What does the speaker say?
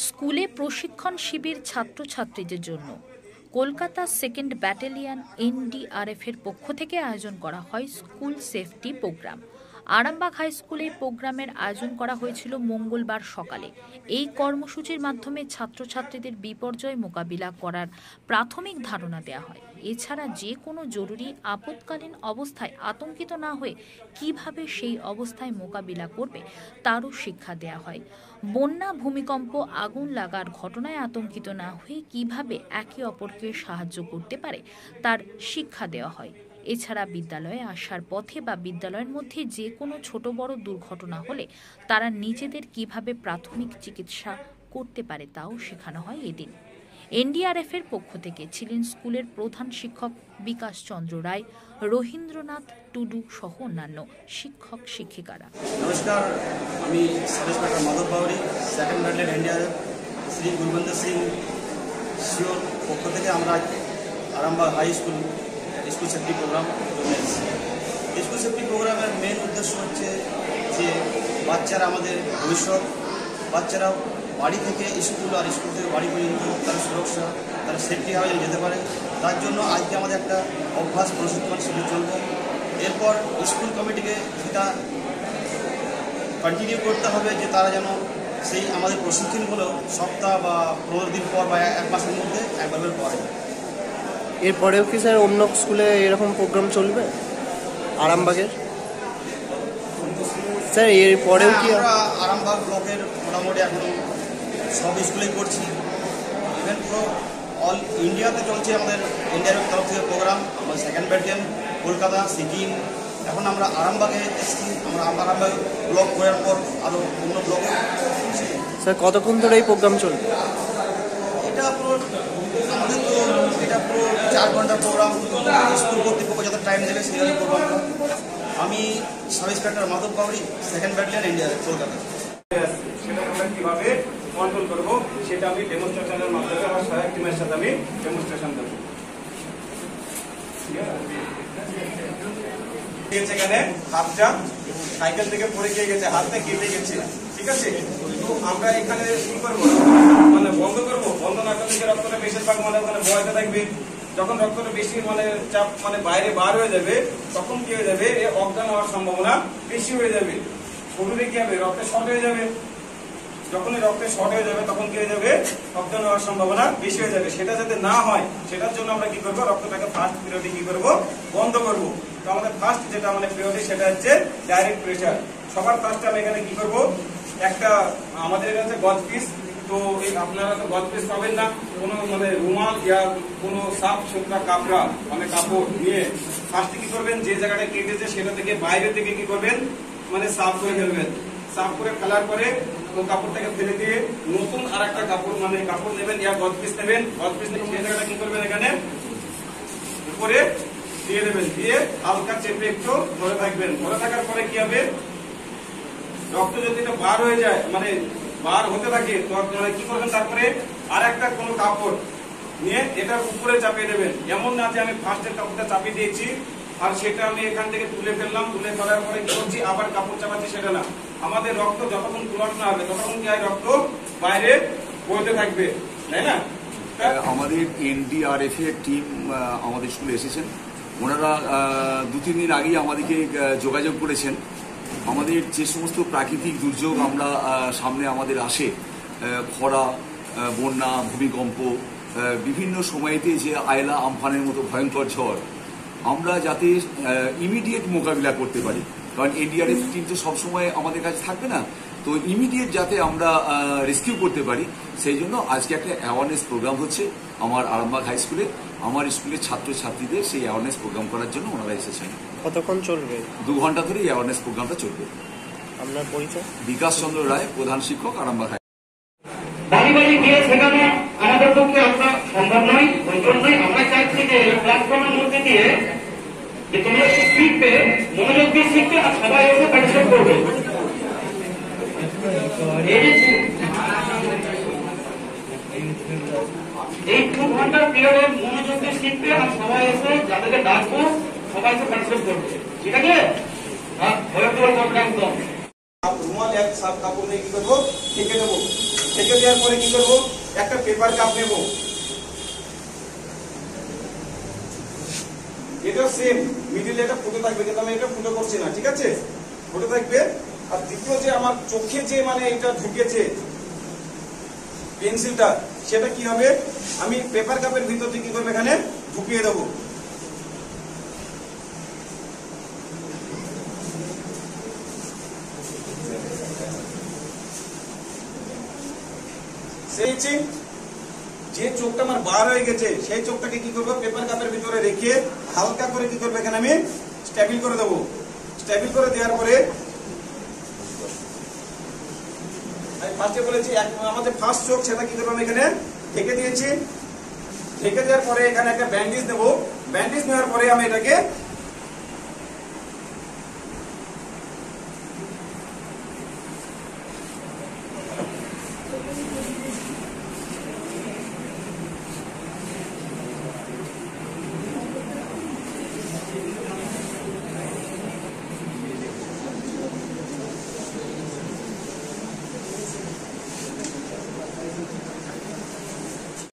স্কুলে প্রশিক্ষণ শিবির ছাত্রছাত্রীদের জন্য কলকাতা 2nd ব্যাটালিয়ন এনডিআরএফ এর পক্ষ থেকে আয়োজন করা হয় school safety programme. Arambagh high স্কুলে প্রোগ্রামের আয়োজন করা হয়েছিল মঙ্গলবার সকালে। এই কর্মসূচির মাধ্যমে ছাত্রছাত্রীদের বিপর্যয় মোকাবিলা করার প্রাথমিক ধারণা দেওয়া হয়। এছাড়া যে কোনো জরুরি আপৎকালীন অবস্থায় আতঙ্কিত না হয়ে কিভাবে সেই অবস্থায় মোকাবিলা করবে তারও শিক্ষা দেওয়া হয়। বন্যা, ভূমিকম্প, আগুন লাগার ঘটনায় আতঙ্কিত না হয়ে কিভাবে একে অপরকে সাহায্য করতে পারে তার শিক্ষা দেওয়া হয়। এছাড়া বিদ্যালয়ে আসার পথে বা বিদ্যালয়ের মধ্যে যে কোনো ছোট বড় দুর্ঘটনা হলে তারা নিজেদের কিভাবে প্রাথমিক চিকিৎসা করতে পারে তাও শেখানো হয় এদিন। এনডিআরএফ এর পক্ষ থেকে ছিলেন স্কুলের প্রধান শিক্ষক বিকাশ চন্দ্র রায়, রবীন্দ্রনাথ টুডু সহ অন্যান্য শিক্ষক শিক্ষিকারা। নমস্কার, আমি sub inspector Madhab Bauri, 2nd battalion NDRF Shri Gurbandar Singh সিওর পক্ষ থেকে আমরা Arambagh high school safety program school safety প্রোগ্রামের মেন উদ্দেশ্য হচ্ছে যে বাচ্চারা আমাদের ভবিষ্যৎ, বাচ্চারা বাড়ি থেকে স্কুল আর স্কুল থেকে বাড়ি পর্যন্ত তার সুরক্ষা, তার সেফটিভাবে যেতে পারে, তার জন্য আজকে আমাদের একটা অভ্যাস প্রশিক্ষণ শিবির চলবে। এরপর স্কুল কমিটিকে সেটা কন্টিনিউ করতে হবে যে তারা যেন সেই আমাদের প্রশিক্ষণগুলো সপ্তাহ বা 15 দিন পর বা 1 মাসের মধ্যে একবার পড়ে। এরপরেও কি স্যার অন্য স্কুলে এরকম প্রোগ্রাম চলবে আরামবাগের? স্যার এরপরেও কি আমরা আরামবাগ ব্লকের মোটামুটি এখন সব স্কুলেই করছি, ইভেন পুরো অল ইন্ডিয়াতে চলছে আমাদের এনডিআরএফ তরফ থেকে প্রোগ্রাম। আমরা 2nd ব্যাটালিয়ন কলকাতা, সিকিম, এখন আমরা আরামবাগে এসেছি। আমরা আরামবাগ ব্লক করার পর আরও অন্য ব্লকে। স্যার কতক্ষণ ধরে এই প্রোগ্রাম চলবে? এটা পুরো আমাদের তো এটা পুরো 4 ঘন্টার প্রোগ্রাম। স্কুল কর্তৃপক্ষ যত টাইম দেবে সেইভাবে করবো আমরা। আমি sub inspector Madhab Bauri, 2nd battalion NDRF Kolkata. সেটা আমরা কীভাবে কন্ট্রোল করবো সেটা আমি ডেমনস্ট্রেশনের মাধ্যমে আমার সহায়ক টিমের সাথে আমি ডেমনস্ট্রেশন দেবো। এখানে হাতটা সাইকেল থেকে পড়ে গিয়ে গেছে, হাতটা কেটে গেছে, ঠিক আছে। তো আমরা এখানে কি করবো, মানে বন্ধ করবো। বন্ধ না করলে যে রক্তটা বেশিরভাগ মানে ওখানে বয়তে থাকবে। যখন রক্তটা বেশি মানে চাপ মানে বাইরে বার হয়ে যাবে তখন কি হয়ে যাবে, এ অজ্ঞান হওয়ার সম্ভাবনা বেশি হয়ে যাবে। শরীরে কি হবে, রক্তে শর্ট হয়ে যাবে। যখনই রক্তে শর্ট হয়ে যাবে তখন কি হয়ে যাবে, অজ্ঞান হওয়ার সম্ভাবনা বেশি হয়ে যাবে। সেটা যাতে না হয় সেটার জন্য আমরা কি করবো, রক্তটাকে ফার্স্ট পিরিয়ডে কি করবো, বন্ধ করবো। তো আমাদের ফার্স্ট যেটা আমাদের পিরিয়ডে সেটা হচ্ছে ডাইরেক্ট প্রেশার। সবার ফার্স্টে আমি এখানে কি করবো, একটা আমাদের এখানে হচ্ছে গজ পিস। তো আপনারা তো গজ পিস পাবেন না, কোনো মানে রুমাল ইয়া কোনো সাফ সুতরা কাপড়া মানে কাপড় নিয়ে ফার্স্টে কি করবেন, যে জায়গাটা কেটেছে সেটা থেকে বাইরে থেকে কি করবেন, মানে সাফ করে ফেলবেন। সাফ করে ফেলার পরে ও কাপড়টাকে ফেলে দিয়ে নতুন আর একটা কাপড় মানে কাপড় নেবেন, ইয়া গজ পিস নেবেন। গজ পিস নিয়ে সেই জায়গাটা কি করবেন, এখানে উপরে দিয়ে দেবেন, দিয়ে হালকা চেপে একটু ধরে থাকবেন। ধরে থাকার পরে কি হবে, রক্ত যদি এটা বার হয়ে যায় মানে বার হতে থাকে মানে কি করবেন, তারপরে আর একটা কোনো কাপড় নিয়ে এটার উপরে চাপিয়ে দেবেন। এমন না যে আমি ফার্স্টের কাপড়টা চাপিয়ে দিয়েছি আর সেটা আমি এখান থেকে তুলে ফেললাম, তুলে ফেলার পরে কি করছি আবার কাপড় চাপাচ্ছি, সেটা না। আমাদের রক্ত যতক্ষণ ক্লট না হবে ততক্ষণ কি হয়, রক্ত বাইরে বইতে থাকবে, তাই না? আমাদের এনডিআরএফ এর টিম আমাদের স্কুলে এসেছেন। ওনারা 2-3 দিন আগেই আমাদেরকে যোগাযোগ করেছেন। আমাদের যে সমস্ত প্রাকৃতিক দুর্যোগ আমরা সামনে আমাদের আসে, খরা, বন্যা, ভূমিকম্প, বিভিন্ন সময়তে যে আয়লা আমফানের মতো ভয়ঙ্কর ঝড়, আমরা যাতে ইমিডিয়েট মোকাবিলা করতে পারি। কারণ এনডিআরএফ টিম তো সবসময় আমাদের কাছে থাকবে না, তো ইমিডিয়েট যাতে আমরা রেস্কিউ করতে পারি সেই জন্য আজকে একটা অ্যাওয়ারনেস প্রোগ্রাম হচ্ছে আমার আরামবাগ হাই স্কুলে। আমার স্কুলের ছাত্রছাত্রীদের সেই অ্যাওয়ারনেস প্রোগ্রাম করার জন্য ওনারা এসেছেন। কতক্ষণ চলবে? 2 ঘন্টা ধরে এই অ্যাওয়ারনেস প্রোগ্রামটা চলবে। আপনার পরিচয়? বিকাশ চন্দ্র রায়, প্রধান শিক্ষক, আরামবাগ হাই। বাড়ি বাড়ি গিয়ে শেখানো আমাদের পক্ষে আমরা সম্ভব নয়। ওই জন্যই আমরা চাইছি যে এই প্ল্যাটফর্মের মধ্যে দিয়ে যে তোমরা একটু শিখবে, মনোযোগ দিয়ে শিখবে আর সবাই এসে পার্টিসিপেট করবে। এই 2 ঘন্টার পিরিয়ডে মনোযোগ দিয়ে শিখবে আর সবাই এসে যাদেরকে ডাকবো সবাই এসে পার্টিসিপেট করবে, ঠিক আছে? আর ভয় করে প্রোগ্রাম কম রুমাল এক সাফ কাপড় নিয়ে কি করবো, ঢেকে দেবো। ঢেকে দেওয়ার পরে কি করব, একটা পেপার কাপ নেব, এটা সেম মিডিলে এটা ফুটো থাকবে, কিন্তু আমি এটা ফুটো করছি না, ঠিক আছে, ফুটো থাকবে। আর দ্বিতীয় যে আমার চোখে যে মানে এটা ঢুকেছে পেন্সিলটা, সেটা কি হবে, আমি পেপার কাপের ভিতর দিয়ে কি করবো, এখানে ঢুকিয়ে দেবো। যে চোখটা আমার বার হয়ে গেছে সেই চোখটাকে কি করবো, পেপার কাপের ভিতরে রেখে হালকা করে কি করবো, এখানে আমি স্টেবিল করে দেবো। স্টেবিল করে দেওয়ার পরে আমি ফার্স্টে বলেছি আমাদের ফার্স্ট চোখ, সেটা কি করবো, আমি এখানে ঢেকে দিয়েছি। ঢেকে দেওয়ার পরে এখানে একটা ব্যান্ডেজ দেবো। ব্যান্ডেজ নেওয়ার পরে আমি এটাকে